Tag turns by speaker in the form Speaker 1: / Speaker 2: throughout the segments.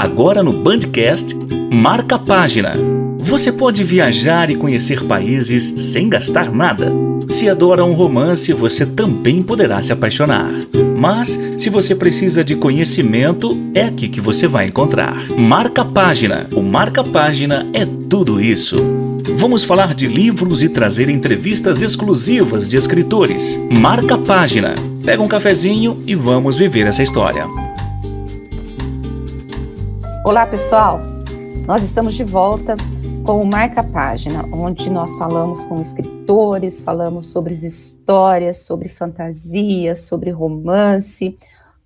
Speaker 1: Agora no Bandcast, Marca a Página. Você pode viajar e conhecer países sem gastar nada. Se adora um romance, você também poderá se apaixonar. Mas, se você precisa de conhecimento, é aqui que você vai encontrar. Marca a Página. O Marca a Página é tudo isso. Vamos falar de livros e trazer entrevistas exclusivas de escritores. Marca a Página. Pega um cafezinho e vamos viver essa história.
Speaker 2: Olá, pessoal! Nós estamos de volta com o Marca a Página, onde nós falamos com escritores, falamos sobre as histórias, sobre fantasia, sobre romance,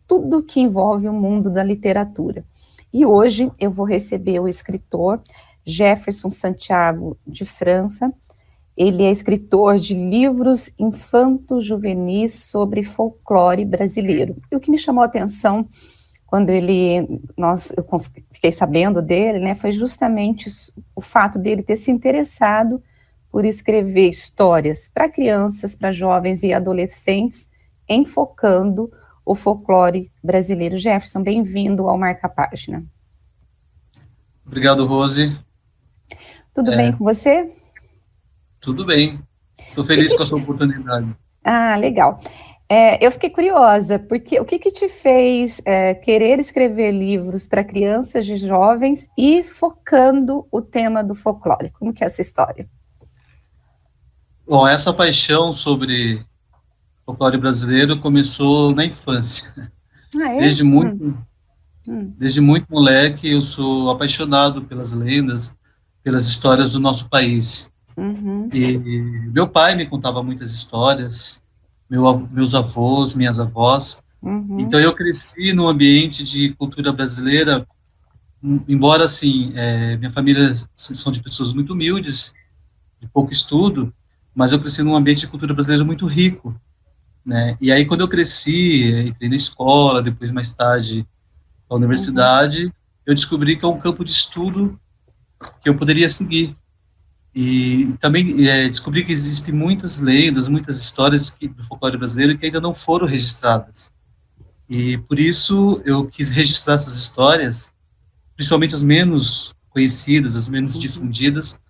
Speaker 2: tudo que envolve o mundo da literatura. E hoje eu vou receber o escritor Jefferson Santiago de França. Ele é escritor de livros infanto-juvenis sobre folclore brasileiro. E o que me chamou a atenção quando eu fiquei sabendo dele, né, foi justamente o fato dele ter se interessado por escrever histórias para crianças, para jovens e adolescentes, enfocando o folclore brasileiro. Jefferson, bem-vindo ao Marca a Página.
Speaker 3: Obrigado, Rose.
Speaker 2: Tudo bem com você?
Speaker 3: Tudo bem. Estou feliz com essa oportunidade.
Speaker 2: Ah, legal. Eu fiquei curiosa, porque o que te fez querer escrever livros para crianças e jovens e focando o tema do folclore? Como que é essa história?
Speaker 3: Bom, essa paixão sobre folclore brasileiro começou na infância.
Speaker 2: Ah, é?
Speaker 3: Desde muito moleque, eu sou apaixonado pelas lendas, pelas histórias do nosso país.
Speaker 2: Uhum.
Speaker 3: E meu pai me contava muitas histórias, meus avós, minhas avós.
Speaker 2: Uhum.
Speaker 3: Então eu cresci num ambiente de cultura brasileira, embora assim, minha família são de pessoas muito humildes, de pouco estudo, mas eu cresci num ambiente de cultura brasileira muito rico, né? E aí quando eu cresci, entrei na escola, depois mais tarde na universidade, eu descobri que é um campo de estudo que eu poderia seguir. E também descobri que existem muitas lendas, muitas histórias do folclore brasileiro que ainda não foram registradas. E por isso eu quis registrar essas histórias, principalmente as menos conhecidas, as menos difundidas,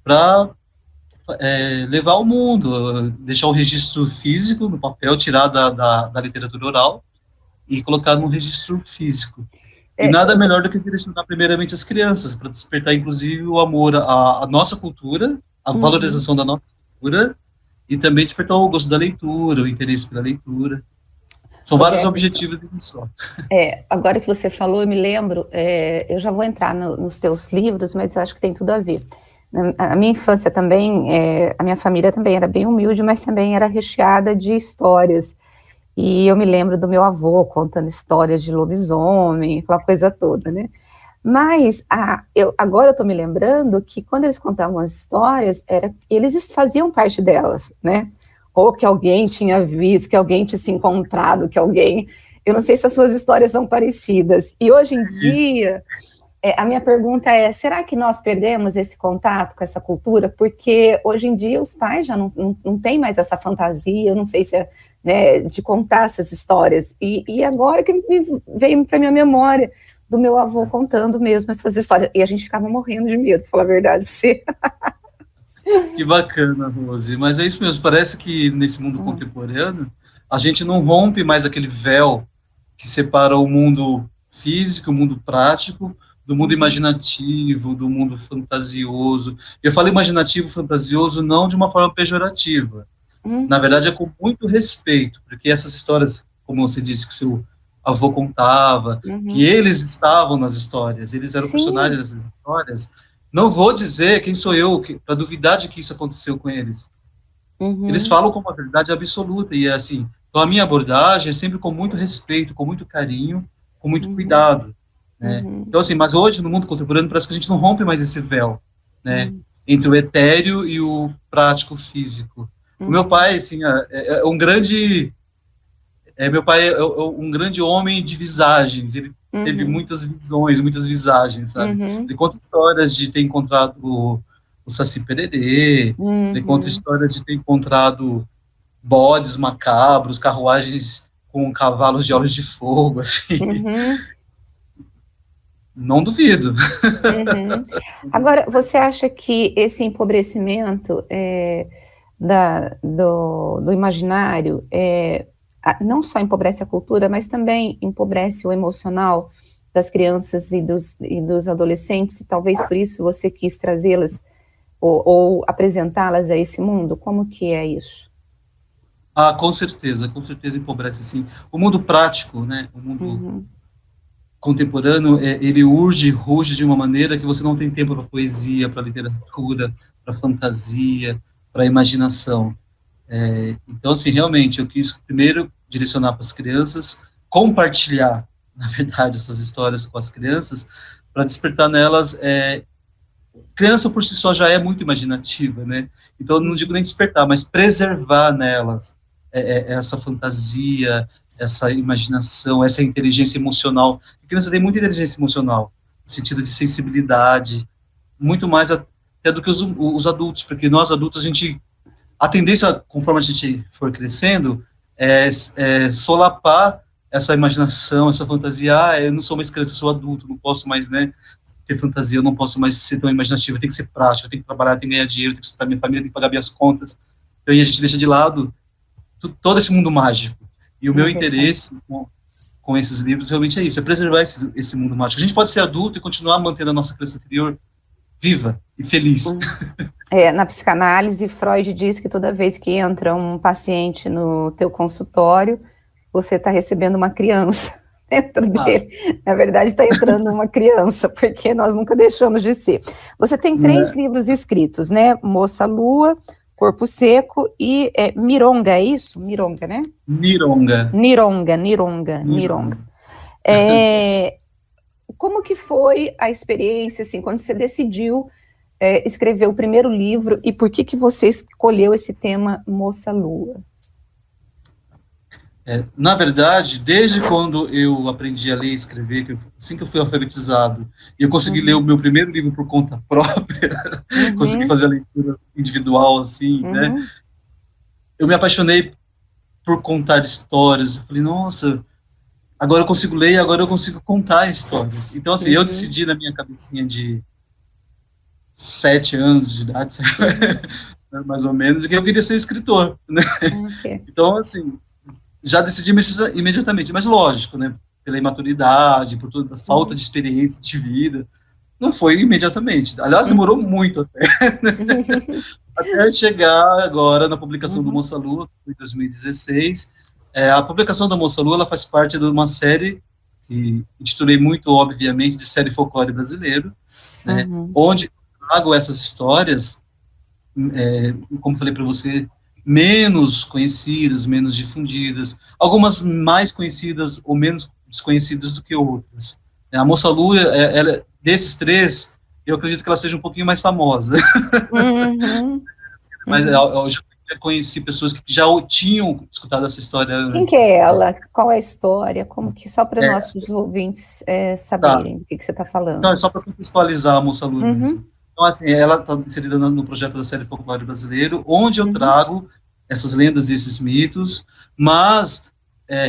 Speaker 3: para levar ao mundo, deixar o registro físico no papel, tirar da literatura oral e colocar no registro físico. E nada melhor do que direcionar primeiramente as crianças, para despertar, inclusive, o amor à nossa cultura, a valorização da nossa cultura, e também despertar o gosto da leitura, o interesse pela leitura. São vários objetivos de um só.
Speaker 2: Agora que você falou, eu me lembro, eu já vou entrar nos teus livros, mas eu acho que tem tudo a ver. A minha infância também, a minha família também era bem humilde, mas também era recheada de histórias. E eu me lembro do meu avô contando histórias de lobisomem, aquela coisa toda, né? Mas agora eu estou me lembrando que quando eles contavam as histórias, eles faziam parte delas, né? Ou que alguém tinha visto, que alguém tinha se encontrado, que alguém... Eu não sei se as suas histórias são parecidas. E hoje em dia, a minha pergunta é, será que nós perdemos esse contato com essa cultura? Porque hoje em dia os pais já não têm mais essa fantasia, eu não sei se de contar essas histórias. E agora que veio para minha memória do meu avô contando mesmo essas histórias. E a gente ficava morrendo de medo, pra falar a verdade pra você.
Speaker 3: Que bacana, Rose. Mas é isso mesmo, parece que nesse mundo contemporâneo, a gente não rompe mais aquele véu que separa o mundo físico, o mundo prático, do mundo imaginativo, do mundo fantasioso. Eu falo imaginativo, fantasioso, não de uma forma pejorativa. Na verdade, é com muito respeito, porque essas histórias, como você disse, que seu avô contava, que eles estavam nas histórias, eles eram personagens dessas histórias. Não vou dizer quem sou eu para duvidar de que isso aconteceu com eles. Eles falam com uma verdade absoluta, e é assim, então a minha abordagem é sempre com muito respeito, com muito carinho, com muito cuidado. Né? Então, assim, mas hoje, no mundo contemporâneo, parece que a gente não rompe mais esse véu, né? Entre o etéreo e o prático físico. O meu pai, assim, é um grande... meu pai é um grande homem de visagens. Ele teve muitas visões, muitas visagens, sabe? Ele conta histórias de ter encontrado o Saci Pererê, ele conta histórias de ter encontrado bodes macabros, carruagens com cavalos de olhos de fogo, assim. Não duvido.
Speaker 2: Uhum. Agora, você acha que esse empobrecimento do imaginário não só empobrece a cultura, mas também empobrece o emocional das crianças e dos adolescentes, e talvez por isso você quis trazê-las ou apresentá-las a esse mundo? Como que é isso?
Speaker 3: Com certeza empobrece, sim. O mundo prático, né, o mundo contemporâneo, ele ruge de uma maneira que você não tem tempo para poesia, para literatura, para fantasia, para imaginação. Então, assim, realmente, eu quis primeiro direcionar para as crianças, compartilhar, na verdade, essas histórias com as crianças, para despertar nelas. Criança por si só já é muito imaginativa, né? Então, eu não digo nem despertar, mas preservar nelas essa fantasia, essa imaginação, essa inteligência emocional. A criança tem muita inteligência emocional, no sentido de sensibilidade, muito mais até do que os adultos, porque nós adultos, a tendência, conforme a gente for crescendo, é solapar essa imaginação, essa fantasia. Eu não sou mais criança, eu sou adulto, não posso mais, né, ter fantasia, eu não posso mais ser tão imaginativo, eu tenho que ser prático, eu tenho que trabalhar, eu tenho que ganhar dinheiro, eu tenho que sustentar minha família, eu tenho que pagar minhas contas. Então, a gente deixa de lado todo esse mundo mágico. E o meu interesse com esses livros realmente é isso, é preservar esse mundo mágico. A gente pode ser adulto e continuar mantendo a nossa criança interior viva e feliz.
Speaker 2: Na psicanálise, Freud diz que toda vez que entra um paciente no teu consultório, você está recebendo uma criança dentro dele. Na verdade, está entrando uma criança, porque nós nunca deixamos de ser. Você tem 3 livros escritos, né? Moça Lua, Corpo Seco e Mironga, é isso? Mironga, né?
Speaker 3: Nironga.
Speaker 2: Como que foi a experiência, assim, quando você decidiu escrever o primeiro livro, e por que você escolheu esse tema Moça Lua?
Speaker 3: Na verdade, desde quando eu aprendi a ler e escrever, assim que eu fui alfabetizado, e eu consegui ler o meu primeiro livro por conta própria, consegui fazer a leitura individual, assim, né? Eu me apaixonei por contar histórias. Eu falei, nossa, agora eu consigo ler e agora eu consigo contar histórias. Então, assim, eu decidi na minha cabecinha de 7 anos de idade, mais ou menos, que eu queria ser escritor, né? Então, assim, já decidi imediatamente, mas lógico, né, pela imaturidade, por toda a falta de experiência de vida, não foi imediatamente. Aliás, demorou muito até, né? Até chegar agora na publicação do Moça Lua, em 2016. A publicação da Moça Lua, ela faz parte de uma série que intitulei muito, obviamente, de série folclore brasileiro, né, onde trago essas histórias, como falei para você, menos conhecidas, menos difundidas, algumas mais conhecidas ou menos desconhecidas do que outras. A Moça Lua, desses 3, eu acredito que ela seja um pouquinho mais famosa. Mas eu já conheci pessoas que já tinham escutado essa história antes.
Speaker 2: Quem que é ela? Qual é a história? Como que, só para nossos ouvintes saberem do que você está falando.
Speaker 3: Não, só para contextualizar a Moça Lua mesmo. Então, assim, ela está inserida no projeto da série Folclore Brasileiro, onde eu trago essas lendas e esses mitos, mas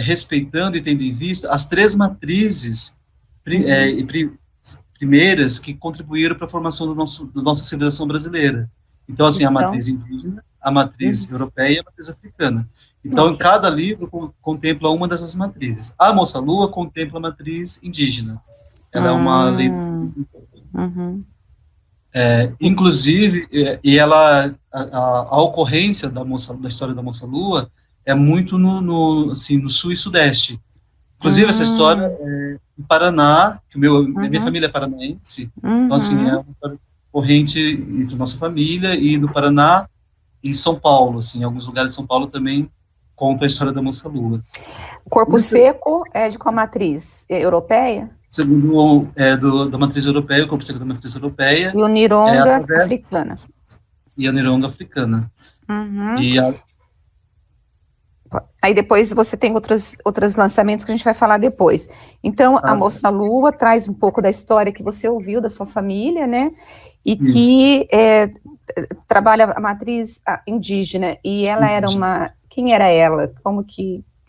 Speaker 3: respeitando e tendo em vista as 3 matrizes primeiras que contribuíram para a formação da nossa civilização brasileira. Então, assim, a matriz indígena, a matriz europeia e a matriz africana. Então, em cada livro contempla uma dessas matrizes. A Moça Lua contempla a matriz indígena. Ela é uma lei... inclusive, e ela, a ocorrência da história da Moça Lua é muito no sul e sudeste. Inclusive, essa história é em Paraná, que minha família é paranaense, então, assim, é uma história corrente entre nossa família, e no Paraná e São Paulo, assim, em alguns lugares de São Paulo também conta a história da Moça Lua.
Speaker 2: O Corpo Seco é de qual matriz? Europeia?
Speaker 3: Segundo, da matriz europeia, o Corpo Seco da matriz europeia.
Speaker 2: E o Nironga africana.
Speaker 3: E a Nironga africana.
Speaker 2: Aí depois você tem outros lançamentos que a gente vai falar depois. Então, a Moça Lua traz um pouco da história que você ouviu da sua família, né? E que trabalha a matriz indígena. Era uma... Quem era ela? O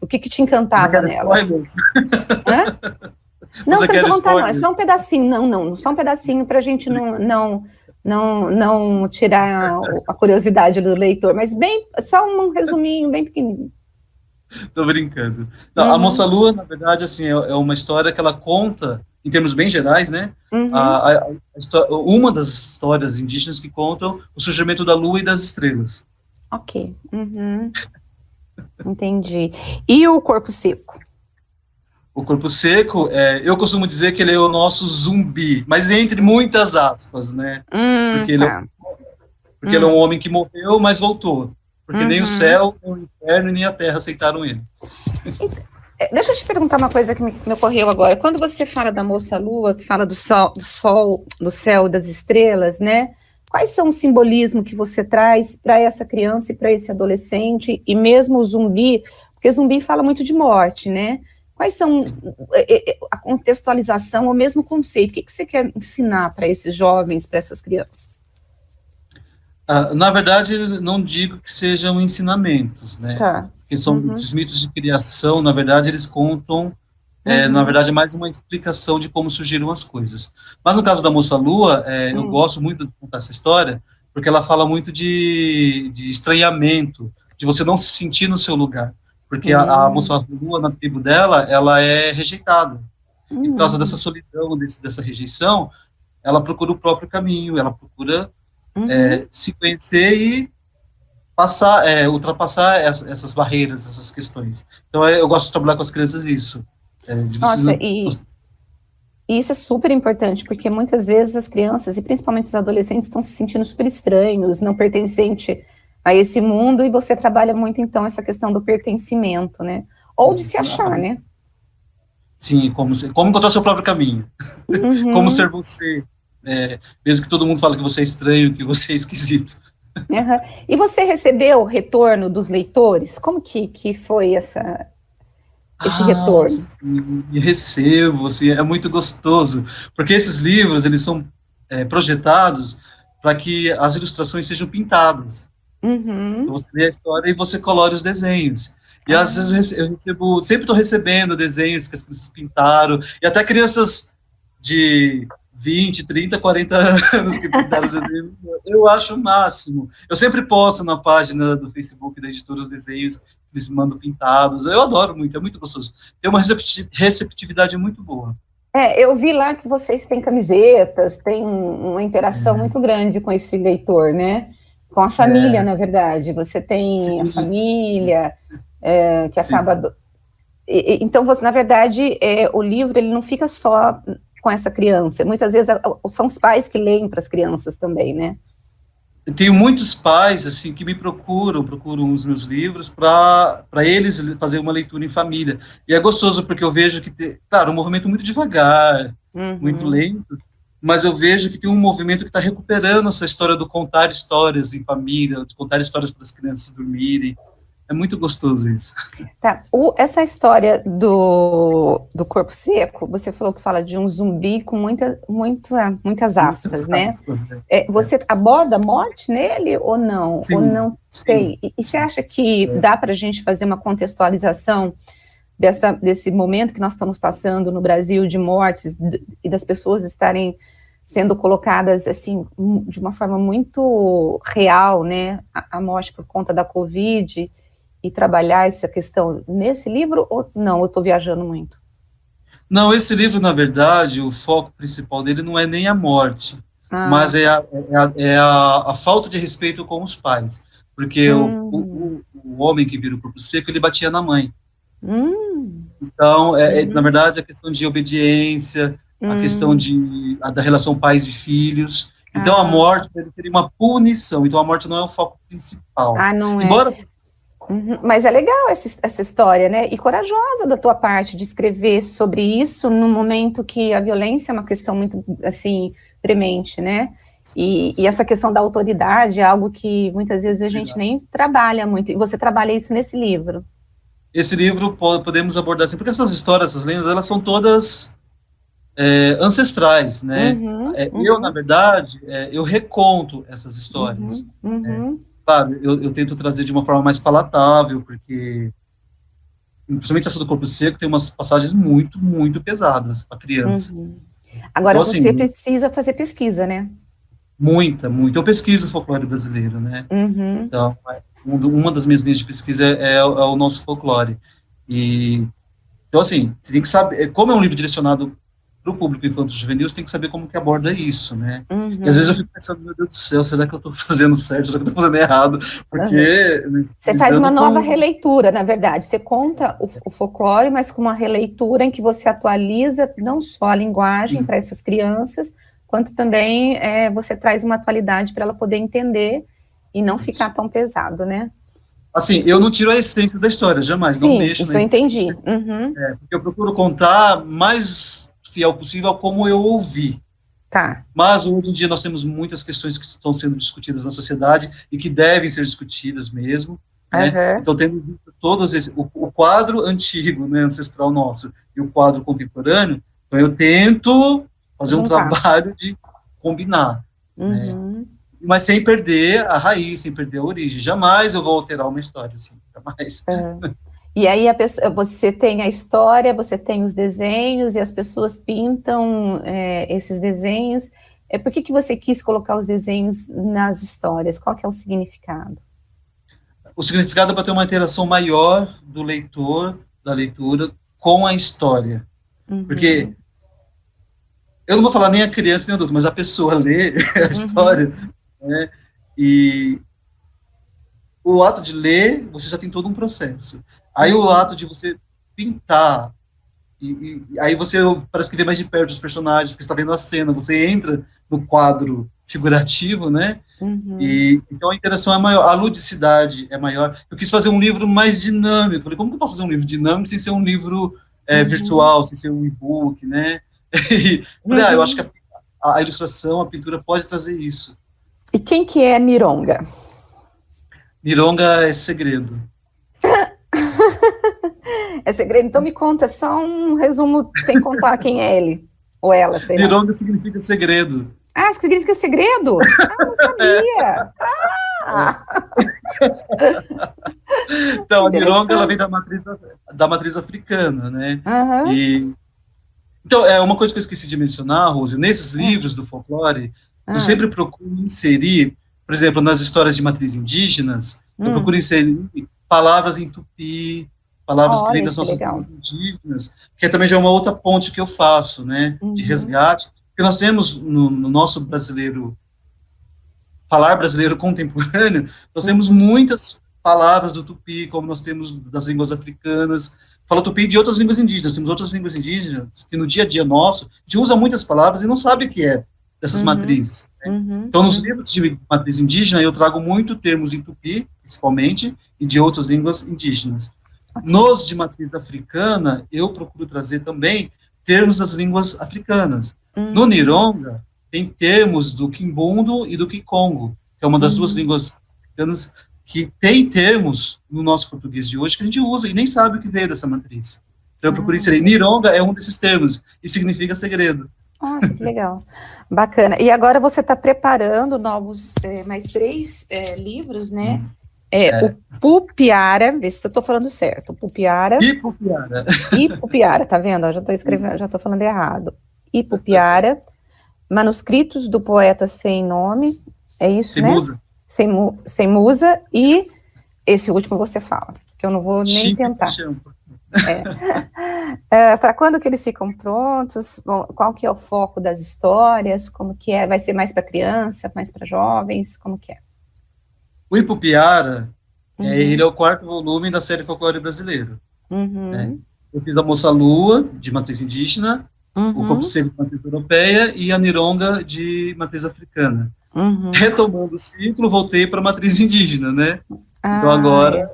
Speaker 2: que te encantava nela? Não,
Speaker 3: Você
Speaker 2: você não
Speaker 3: quer
Speaker 2: precisa contar, não. É
Speaker 3: spoiler?
Speaker 2: só um pedacinho. Não, só um pedacinho para a gente não tirar a curiosidade do leitor, mas bem, só um resuminho bem pequenininho.
Speaker 3: Tô brincando. Não, a Moça Lua, na verdade, assim, é uma história que ela conta, em termos bem gerais, né? Uma das histórias indígenas que contam o surgimento da Lua e das estrelas.
Speaker 2: Ok. Entendi. E o Corpo Seco?
Speaker 3: O Corpo Seco, eu costumo dizer que ele é o nosso zumbi, mas entre muitas aspas, né? Porque ele é um homem que morreu, mas voltou. Porque nem o céu, nem o inferno, nem a terra aceitaram ele.
Speaker 2: Deixa eu te perguntar uma coisa que me ocorreu agora. Quando você fala da Moça Lua, que fala do sol, do céu, das estrelas, né? Quais são o simbolismo que você traz para essa criança e para esse adolescente, e mesmo o zumbi, porque zumbi fala muito de morte, né? Quais são a contextualização, ou mesmo o conceito? O que você quer ensinar para esses jovens, para essas crianças?
Speaker 3: Na verdade, não digo que sejam ensinamentos, né?
Speaker 2: Tá.
Speaker 3: Porque são esses mitos de criação, na verdade, eles contam, na verdade, é mais uma explicação de como surgiram as coisas. Mas no caso da Moça Lua, eu gosto muito de contar essa história, porque ela fala muito de estranhamento, de você não se sentir no seu lugar. Porque a Moça Lua, na tribo dela, ela é rejeitada. E por causa dessa solidão, dessa rejeição, ela procura o próprio caminho, ela procura se conhecer e ultrapassar essas barreiras, essas questões. Então, eu gosto de trabalhar com as crianças isso.
Speaker 2: Isso é super importante, porque muitas vezes as crianças, e principalmente os adolescentes, estão se sentindo super estranhos, não pertencentes a esse mundo, e você trabalha muito, então, essa questão do pertencimento, né? Ou de se achar, né?
Speaker 3: Sim, como encontrar seu próprio caminho. Como ser você. Mesmo que todo mundo fale que você é estranho, que você é esquisito.
Speaker 2: E você recebeu o retorno dos leitores? Como que foi esse retorno?
Speaker 3: Sim, recebo, assim, é muito gostoso, porque esses livros, eles são projetados para que as ilustrações sejam pintadas. Então, você lê a história e você colore os desenhos. E às vezes eu recebo, sempre estou recebendo desenhos que as crianças pintaram, e até crianças de 20, 30, 40 anos que pintaram os desenhos. Eu acho o máximo. Eu sempre posto na página do Facebook da editora os desenhos que eles mandam pintados. Eu adoro muito, é muito gostoso. Tem uma receptividade muito boa.
Speaker 2: Eu vi lá que vocês têm camisetas, tem uma interação muito grande com esse leitor, né? Com a família, na verdade. Você tem a família que acaba... Então, na verdade, o livro ele não fica só com essa criança. Muitas vezes são os pais que leem para as crianças também, né?
Speaker 3: Eu tenho muitos pais assim que me procuram os meus livros para eles fazer uma leitura em família. E é gostoso porque eu vejo que claro, um movimento muito devagar, muito lento, mas eu vejo que tem um movimento que está recuperando essa história do contar histórias em família, de contar histórias para as crianças dormirem. É muito gostoso isso.
Speaker 2: Tá. Essa história do Corpo Seco, você falou que fala de um zumbi com muitas aspas, né? Você aborda a morte nele ou não?
Speaker 3: Sim,
Speaker 2: ou não tem? E você acha que dá para a gente fazer uma contextualização desse momento que nós estamos passando no Brasil de mortes e das pessoas estarem sendo colocadas assim de uma forma muito real, né? A morte por conta da Covid, e trabalhar essa questão nesse livro, ou não, eu estou viajando muito?
Speaker 3: Não, esse livro, na verdade, o foco principal dele não é nem a morte, mas é a falta de respeito com os pais, porque o homem que vira o Corpo Seco, ele batia na mãe. Então, na verdade, a questão de obediência, a questão da relação pais e filhos. Então, a morte seria uma punição, então a morte não é o foco principal.
Speaker 2: Não é. Mas é legal essa história, né? E corajosa da tua parte de escrever sobre isso no momento que a violência é uma questão muito, assim, premente, né? E essa questão da autoridade é algo que muitas vezes a gente nem trabalha muito. E você trabalha isso nesse livro.
Speaker 3: Esse livro podemos abordar assim, porque essas histórias, essas lendas, elas são todas ancestrais, né? Eu, na verdade, eu reconto essas histórias. Claro, eu tento trazer de uma forma mais palatável, porque principalmente essa do Corpo Seco, tem umas passagens muito, muito pesadas para criança.
Speaker 2: Agora,
Speaker 3: então,
Speaker 2: você
Speaker 3: assim,
Speaker 2: precisa fazer pesquisa, né?
Speaker 3: Muita. Eu pesquiso o folclore brasileiro, né? Então, uma das minhas linhas de pesquisa é o nosso folclore. Então, assim, você tem que saber, como é um livro direcionado para o público infanto-juvenil, você tem que saber como que aborda isso, né? E às vezes eu fico pensando, meu Deus do céu, será que eu estou fazendo certo, será que eu estou fazendo errado? Porque...
Speaker 2: Você faz uma nova releitura, na verdade. Você conta o folclore, mas com uma releitura em que você atualiza não só a linguagem para essas crianças, quanto também você traz uma atualidade para ela poder entender e não ficar tão pesado, né?
Speaker 3: Assim, eu não tiro a essência da história, jamais,
Speaker 2: Sim,
Speaker 3: não mexo
Speaker 2: isso eu entendi.
Speaker 3: Porque eu procuro contar mais fiel possível a como eu ouvi.
Speaker 2: Tá.
Speaker 3: Mas hoje em dia nós temos muitas questões que estão sendo discutidas na sociedade e que devem ser discutidas mesmo, né? Então temos todos o quadro antigo, né, ancestral nosso, e o quadro contemporâneo. Então eu tento fazer um trabalho de combinar, né? Mas sem perder a raiz, sem perder a origem. Jamais eu vou alterar uma história, assim, jamais.
Speaker 2: E aí você tem a história, você tem os desenhos, e as pessoas pintam esses desenhos. Por que você quis colocar os desenhos nas histórias? Qual que é o significado?
Speaker 3: O significado é para ter uma interação maior do leitor, da leitura, com a história. Porque eu não vou falar nem a criança nem a adulto, mas a pessoa lê a história, né? E o ato de ler, você já tem todo um processo. Aí o ato de você pintar, e aí você parece que vê mais de perto os personagens, porque você está vendo a cena, você entra no quadro figurativo, né? E então a interação é maior, a ludicidade é maior. Eu quis fazer um livro mais dinâmico. Eu falei, como que eu posso fazer um livro dinâmico sem ser um livro virtual, sem ser um e-book, né? E falei, eu acho que a ilustração, a pintura pode trazer isso.
Speaker 2: E quem que é Nironga?
Speaker 3: Nironga é segredo.
Speaker 2: É segredo? Então me conta, só um resumo, sem contar quem é ele, ou ela, sei lá.
Speaker 3: Nironga significa segredo.
Speaker 2: Ah, significa segredo? Ah, não sabia.
Speaker 3: Então, a Nironga, ela vem da matriz africana, né? Então, uma coisa que eu esqueci de mencionar, Rose, nesses livros do folclore, eu sempre procuro inserir, por exemplo, nas histórias de matriz indígenas, eu procuro inserir palavras em tupi, palavras que vêm das nossas línguas indígenas, que também já é uma outra ponte que eu faço, né, de resgate, porque nós temos no nosso brasileiro, falar brasileiro contemporâneo, nós temos muitas palavras do tupi, como nós temos das línguas africanas, fala tupi de outras línguas indígenas, temos outras línguas indígenas que no dia a dia nosso, a gente usa muitas palavras e não sabe o que é dessas matrizes. Né? Então, nos livros de matriz indígena, eu trago muito termos em tupi, principalmente, e de outras línguas indígenas. Nos de matriz africana, eu procuro trazer também termos das línguas africanas. No Nironga, tem termos do Quimbundo e do Kikongo, que é uma das duas línguas africanas que tem termos no nosso português de hoje que a gente usa e nem sabe o que veio dessa matriz. Então, eu procuro inserir. Nironga é um desses termos, e significa segredo.
Speaker 2: Nossa, que legal. Bacana. E agora você está preparando novos, mais 3 livros, né? O Pupiara, vê se eu estou falando certo. Pupiara.
Speaker 3: Ipupiara.
Speaker 2: Ipupiara, tá vendo? Eu já estou escrevendo, já estou falando errado. Ipupiara, Manuscritos do Poeta Sem Nome, é isso,
Speaker 3: Sem
Speaker 2: né?
Speaker 3: Musa.
Speaker 2: Sem Musa, e esse último você fala, que eu não vou nem tentar. Para quando que eles ficam prontos? Qual que é o foco das histórias? Como que é? Vai ser mais para criança, mais para jovens? Como que é?
Speaker 3: O Ipupiara, ele é o 4º volume da série Folclore Brasileiro. Né? Eu fiz a Moça Lua, de matriz indígena, o Corpo Seco de matriz europeia e a Nironga de matriz africana. Retomando o ciclo, voltei para a matriz indígena, né? Então agora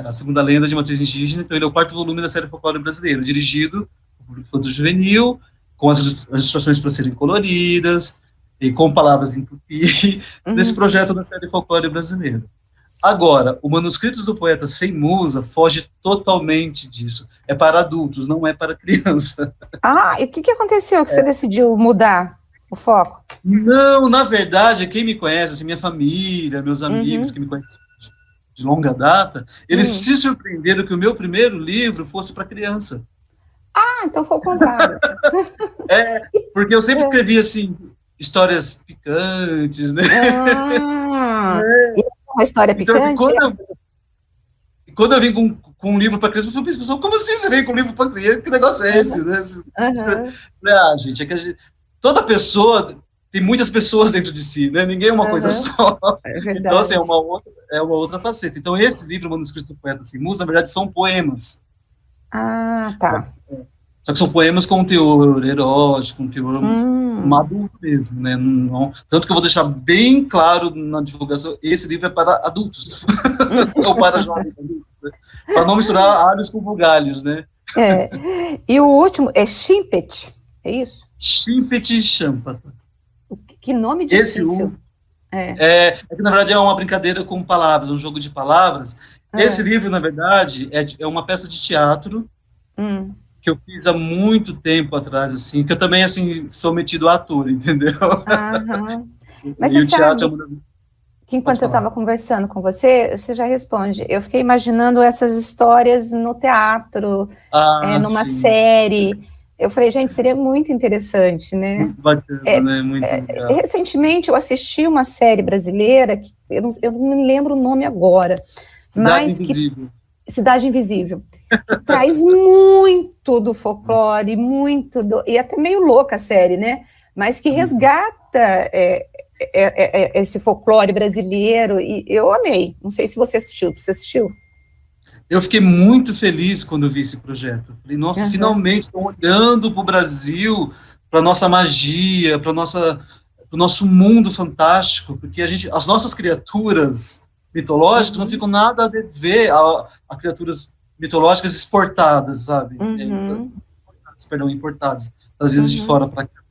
Speaker 3: a segunda lenda de matriz indígena, então ele é o 4º volume da série Folclore Brasileiro, dirigido por público infanto-juvenil, com as ilustrações para serem coloridas, e com palavras em tupi, nesse projeto da série Folclore Brasileiro. Agora, o Manuscritos do Poeta Sem Musa foge totalmente disso. É para adultos, não é para criança.
Speaker 2: E o que aconteceu que você decidiu mudar o foco?
Speaker 3: Não, na verdade, quem me conhece, assim, minha família, meus amigos que me conhecem, de longa data, eles se surpreenderam que o meu primeiro livro fosse para criança.
Speaker 2: Ah, então foi o contrário.
Speaker 3: Porque eu sempre escrevi, assim, histórias picantes, né?
Speaker 2: Uma história picante?
Speaker 3: Então, assim, quando eu vim com um livro para criança, eu falei, pessoal, como assim você vem com um livro para criança? Que negócio é esse, né? Gente, é que toda pessoa tem muitas pessoas dentro de si, né? Ninguém é uma coisa só.
Speaker 2: É verdade.
Speaker 3: Então, assim, é uma outra faceta. Então, esse livro, Manuscrito do Poeta Sem Musa, na verdade, são poemas.
Speaker 2: Ah, tá.
Speaker 3: Só que são poemas com um teor erótico, um teor maduro mesmo, né? Não, tanto que eu vou deixar bem claro na divulgação, esse livro é para adultos. Ou para jovens adultos, né? Para não misturar alhos com bugalhos, né?
Speaker 2: E o último é Shimpet, é isso?
Speaker 3: Shimpet Shampata.
Speaker 2: Que nome difícil.
Speaker 3: Que, na verdade, é uma brincadeira com palavras, um jogo de palavras. Esse livro, na verdade, é uma peça de teatro que eu fiz há muito tempo atrás, assim, que eu também, assim, sou metido a ator, entendeu?
Speaker 2: Mas você sabe que enquanto eu estava conversando com você já responde. Eu fiquei imaginando essas histórias no teatro, numa série. Eu falei, gente, seria muito interessante, né?
Speaker 3: Muito bacana, né? Muito legal.
Speaker 2: Recentemente eu assisti uma série brasileira, que eu não me lembro o nome agora. Cidade Invisível. Que traz muito do folclore, e até meio louca a série, né? Mas que resgata esse folclore brasileiro, e eu amei. Não sei se você assistiu. Você assistiu?
Speaker 3: Eu fiquei muito feliz quando eu vi esse projeto. Falei, nossa, finalmente estão olhando para o Brasil, para a nossa magia, para o nosso mundo fantástico, porque as nossas criaturas mitológicas não ficam nada a dever a criaturas mitológicas exportadas, sabe? Importadas, trazidas de fora para cá.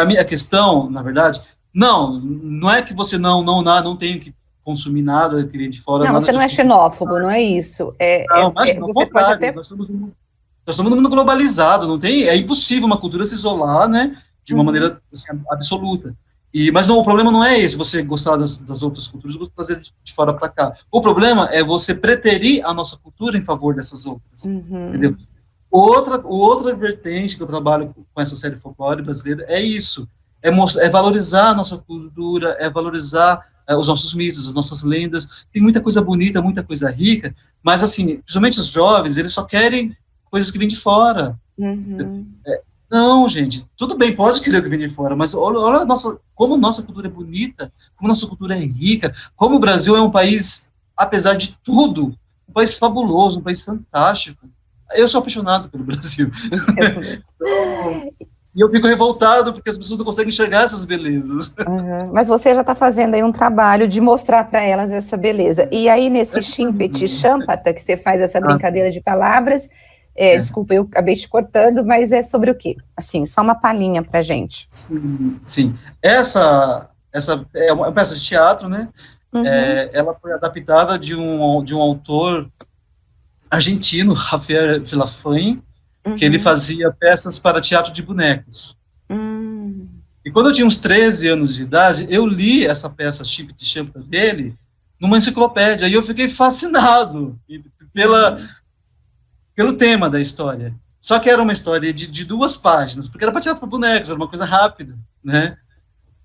Speaker 3: A minha questão, na verdade, não é que você não tem que consumir nada que vem de fora.
Speaker 2: Não, você não é xenófobo, não é isso. Você pode até...
Speaker 3: Nós estamos num mundo globalizado, não tem, é impossível uma cultura se isolar, né, de uma maneira assim, absoluta. Mas o problema não é esse, você gostar das outras culturas, você trazer de fora para cá. O problema é você preterir a nossa cultura em favor dessas outras, entendeu? Outra vertente que eu trabalho com essa série folclore brasileira é isso, é valorizar a nossa cultura, é valorizar os nossos mitos, as nossas lendas. Tem muita coisa bonita, muita coisa rica, mas, assim, principalmente os jovens, eles só querem coisas que vêm de fora. Não, gente, tudo bem, pode querer o que vem de fora, mas olha como nossa cultura é bonita, como nossa cultura é rica, como o Brasil é um país, apesar de tudo, um país fabuloso, um país fantástico. Eu sou apaixonado pelo Brasil. E eu fico revoltado porque as pessoas não conseguem enxergar essas belezas.
Speaker 2: Mas você já está fazendo aí um trabalho de mostrar para elas essa beleza. E aí, nesse Shimpet Shampata, que você faz essa brincadeira de palavras, desculpa, eu acabei te cortando, mas é sobre o quê? Assim, só uma palhinha para gente.
Speaker 3: Sim. Essa é uma peça de teatro, né? Ela foi adaptada de um autor argentino, Javier Villafañe, que ele fazia peças para teatro de bonecos. E quando eu tinha uns 13 anos de idade, eu li essa peça Shimpet Shampata dele numa enciclopédia, e eu fiquei fascinado pelo tema da história. Só que era uma história de 2 páginas, porque era para teatro para bonecos, era uma coisa rápida, né?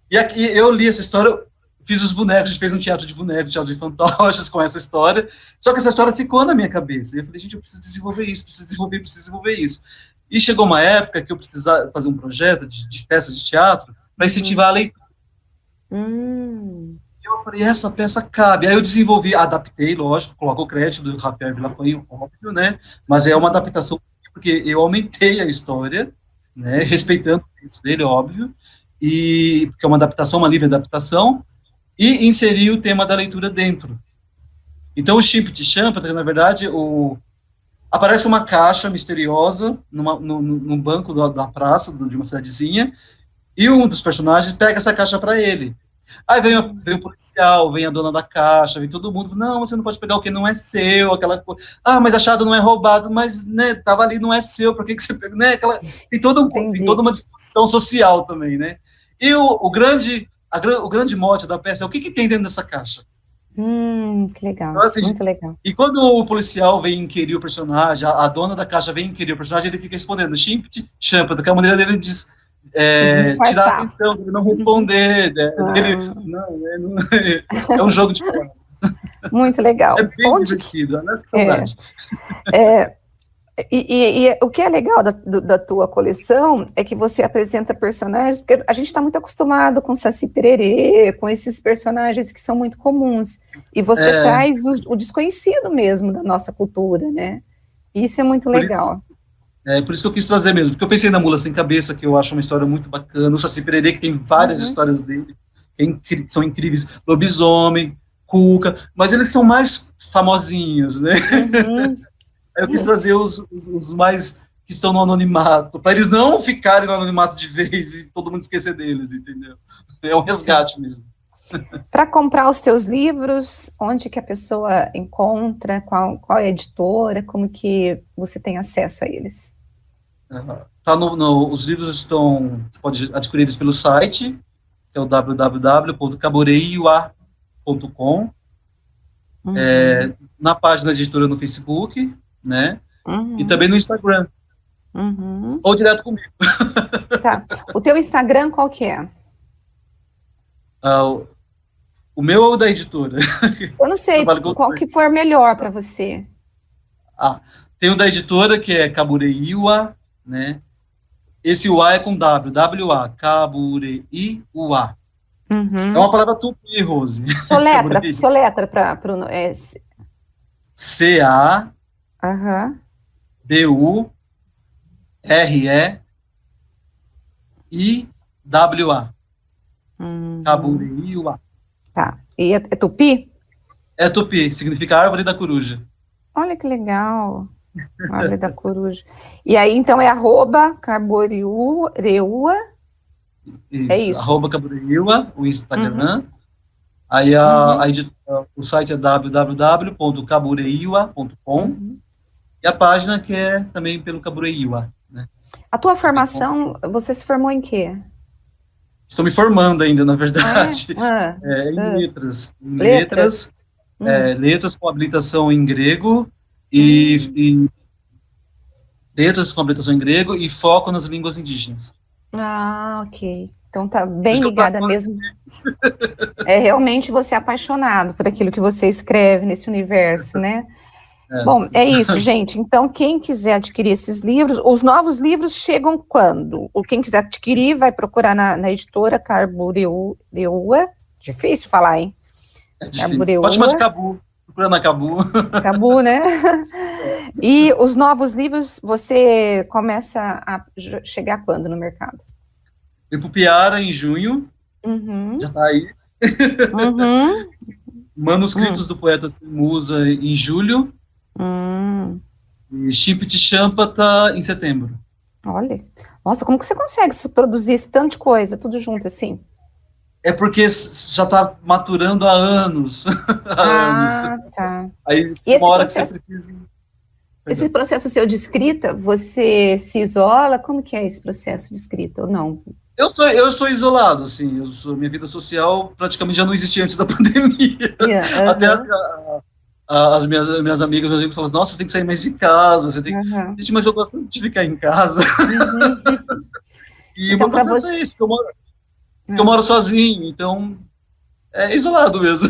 Speaker 3: E aqui eu li essa história, fiz os bonecos, a gente fez um teatro de bonecos, um teatro de fantoches com essa história, só que essa história ficou na minha cabeça, e eu falei, gente, eu preciso desenvolver isso. E chegou uma época que eu precisava fazer um projeto de peças de teatro para incentivar a leitura. E eu falei, essa peça cabe. Aí eu desenvolvi, adaptei, lógico, coloco o crédito do Javier Villafañe, óbvio, né? Mas é uma adaptação, porque eu aumentei a história, né? Respeitando isso dele, óbvio, e porque é uma adaptação, uma livre adaptação, e inseri o tema da leitura dentro. Então, o Shimpet Shampata, na verdade, aparece uma caixa misteriosa num banco da praça, de uma cidadezinha, e um dos personagens pega essa caixa para ele. Aí vem o policial, vem a dona da caixa, vem todo mundo, não, você não pode pegar o que não é seu, aquela coisa, mas achado não é roubado, mas, né, tava ali, não é seu, por que você pegou, né, tem toda uma discussão social também, né, e o grande mote da peça é o que tem dentro dessa caixa,
Speaker 2: Que legal,
Speaker 3: Então, assim,
Speaker 2: muito legal.
Speaker 3: e quando o policial vem inquirir o personagem, a dona da caixa vem inquirir o personagem, ele fica respondendo Shimpty, Champa, que é a maneira dele tirar a
Speaker 2: Disfarçar.
Speaker 3: atenção, dele não responder, dele, é um jogo de palavras.
Speaker 2: Muito legal.
Speaker 3: É bem divertido, honesta saudade.
Speaker 2: E o que é legal da tua coleção é que você apresenta personagens, porque a gente está muito acostumado com Saci Pererê, com esses personagens que são muito comuns, e você traz o desconhecido mesmo da nossa cultura, né? Isso é muito legal.
Speaker 3: Por isso que eu quis trazer mesmo, porque eu pensei na Mula Sem Cabeça, que eu acho uma história muito bacana, o Saci Pererê, que tem várias histórias dele, que são incríveis, Lobisomem, Cuca, mas eles são mais famosinhos, né? Eu quis trazer os mais que estão no anonimato, para eles não ficarem no anonimato de vez e todo mundo esquecer deles, entendeu? É um resgate mesmo.
Speaker 2: Para comprar os teus livros, onde que a pessoa encontra, qual é a editora, como que você tem acesso a eles?
Speaker 3: Os livros estão, você pode adquirir eles pelo site, que é o www.caboreiua.com, na página da editora no Facebook, né? E também no Instagram. Ou direto comigo.
Speaker 2: Tá. O teu Instagram qual que é?
Speaker 3: O meu ou da editora?
Speaker 2: Eu não sei, qual que for melhor para você.
Speaker 3: Tem o da editora, que é Cabureiua, né? Esse UA é com W, W-A, Cabureiua. É uma palavra tupi, Rose.
Speaker 2: Soletra para...
Speaker 3: C-A... B-U-R-E-I-W-A. Cabureiua.
Speaker 2: Tá. E é tupi?
Speaker 3: É tupi, significa árvore da coruja.
Speaker 2: Olha que legal. Árvore da coruja. E aí, então, é @Cabureiua.
Speaker 3: Isso,
Speaker 2: é isso.
Speaker 3: @Cabureiua, o Instagram. Aí o site é www.cabureiua.com. E a página que é também pelo Cabureiua, né?
Speaker 2: A tua formação, você se formou em quê?
Speaker 3: Estou me formando ainda, na verdade. Em letras. Letras com habilitação em grego e letras com habilitação em grego e foco nas línguas indígenas.
Speaker 2: Ok. Então tá bem ligada mesmo. Realmente você é apaixonado por aquilo que você escreve nesse universo, né? Bom, é isso, gente. Então, quem quiser adquirir esses livros, os novos livros chegam quando? Quem quiser adquirir vai procurar na editora Cabureiua. Difícil falar, hein?
Speaker 3: Cabureiua. Pode chamar de Cabu. Procura na Cabu.
Speaker 2: Cabu, né? E os novos livros, você começa a chegar quando no mercado?
Speaker 3: Ipupiara em junho. Já tá aí. Manuscritos do Poeta Sem Musa em julho. E Shimpty Champa tá em setembro.
Speaker 2: Olha, nossa, como que você consegue produzir esse tanto de coisa, tudo junto assim?
Speaker 3: É porque já tá maturando há anos.
Speaker 2: Tá.
Speaker 3: Aí uma hora que você precisa...
Speaker 2: Esse processo seu de escrita, você se isola? Como que é esse processo de escrita, ou não?
Speaker 3: Eu sou isolado, assim, minha vida social praticamente já não existia antes da pandemia. Até as minhas amigas, meus amigos falam, nossa, você tem que sair mais de casa, você tem que... Gente, mas eu gosto de ficar em casa. E então, o meu processo é isso, eu moro sozinho, então é isolado mesmo.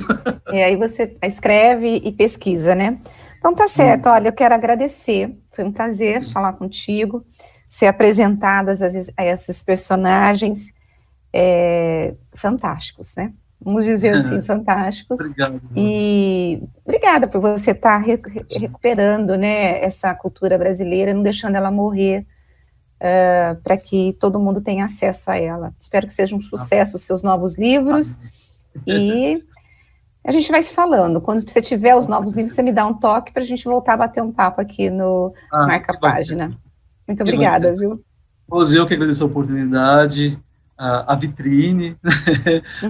Speaker 2: E aí você escreve e pesquisa, né? Então tá certo, olha, eu quero agradecer, foi um prazer falar contigo, ser apresentadas a esses personagens fantásticos, né? Vamos dizer assim, fantásticos.
Speaker 3: Obrigado.
Speaker 2: E obrigada por você estar recuperando, né, essa cultura brasileira, não deixando ela morrer, para que todo mundo tenha acesso a ela. Espero que seja um sucesso os seus novos livros. E a gente vai se falando. Quando você tiver os novos livros, você me dá um toque para a gente voltar a bater um papo aqui no Marca Página. Muito obrigada, viu?
Speaker 3: Rose, eu que agradeço a oportunidade, a vitrine.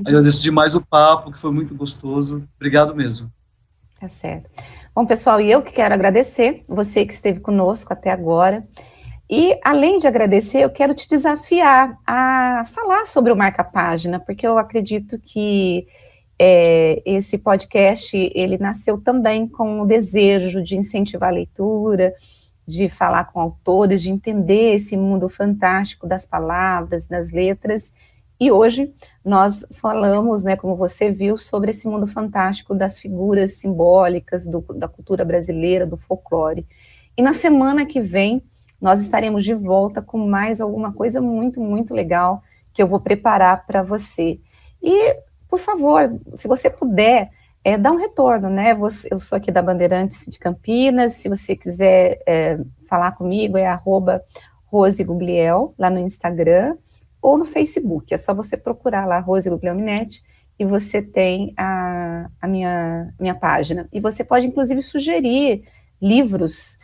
Speaker 3: Agradeço demais o papo, que foi muito gostoso. Obrigado mesmo.
Speaker 2: Tá certo. Bom, pessoal, e eu que quero agradecer você que esteve conosco até agora. E, além de agradecer, eu quero te desafiar a falar sobre o Marca Página, porque eu acredito que Esse podcast, ele nasceu também com o desejo de incentivar a leitura, de falar com autores, de entender esse mundo fantástico das palavras, das letras, e hoje nós falamos, né, como você viu, sobre esse mundo fantástico das figuras simbólicas, da cultura brasileira, do folclore. E na semana que vem, nós estaremos de volta com mais alguma coisa muito, muito legal que eu vou preparar para você. E, por favor, se você puder, dá um retorno, né? Eu sou aqui da Bandeirantes de Campinas, se você quiser falar comigo, é @RoseGugliel, lá no Instagram, ou no Facebook, é só você procurar lá, Rose Gugliel Minetti, e você tem a minha página. E você pode, inclusive, sugerir livros,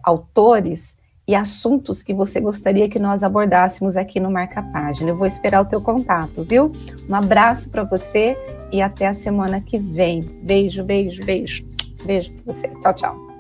Speaker 2: autores e assuntos que você gostaria que nós abordássemos aqui no Marca Página. Eu vou esperar o teu contato, viu? Um abraço para você e até a semana que vem. Beijo, beijo, beijo. Beijo para você. Tchau, tchau.